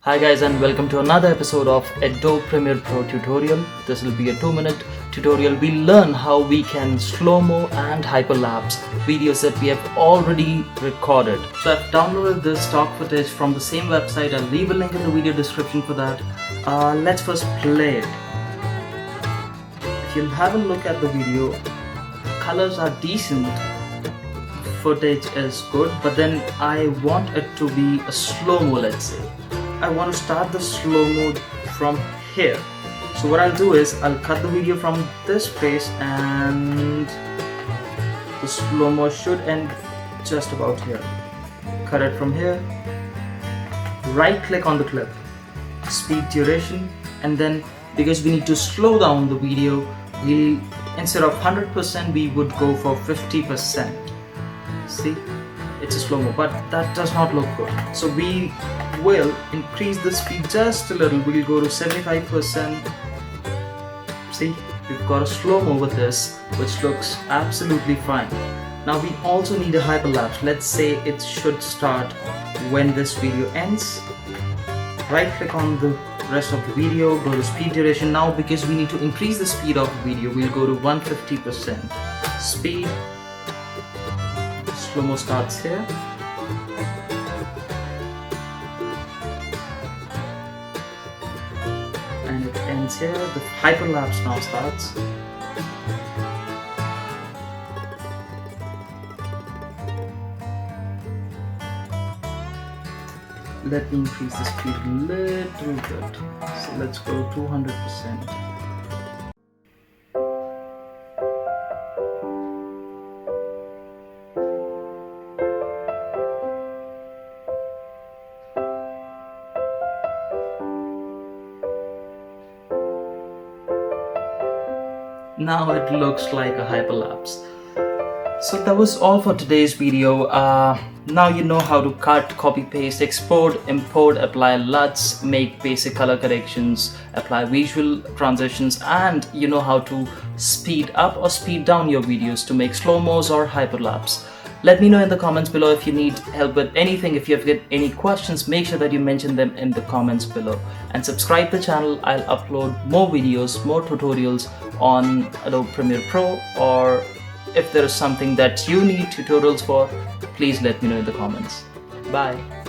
Hi guys, and welcome to another episode of Adobe Premier Pro tutorial. This will be a 2-minute tutorial. We learn how we can slow-mo and hyperlapse videos that we have already recorded. So I've downloaded this stock footage from the same website. I'll leave a link in the video description for that. Let's first play it. If you'll have a look at the video, colors are decent, footage is good, but then I want it to be a slow-mo, let's say. I want to start the slow-mo from here. So what I'll do is I'll cut the video from this place and the slow-mo should end just about here. Cut it from here, right click on the clip, speed duration, and then because we need to slow down the video, we instead of 100% we would go for 50%. See, it's a slow-mo, but that does not look good. So we will increase the speed just a little. We'll go to 75%. See, we've got a slow-mo with this, which looks absolutely fine. Now we also need a hyperlapse. Let's say it should start when this video ends. Right click on the rest of the video, go to speed duration. Now because we need to increase the speed of the video, we'll go to 150% speed. Slow-mo starts here. And it ends here. The hyperlapse now starts. Let me increase the speed a little bit. So let's go 200%. Now it looks like a hyperlapse. So that was all for today's video. Now you know how to cut, copy, paste, export, import, apply LUTs, make basic color corrections, apply visual transitions, and you know how to speed up or speed down your videos to make slow-mos or hyperlapse. Let me know in the comments below if you need help with anything. If you have got any questions, make sure that you mention them in the comments below. And subscribe to the channel. I'll upload more videos, more tutorials on Adobe Premiere Pro, or if there is something that you need tutorials for, please let me know in the comments. Bye.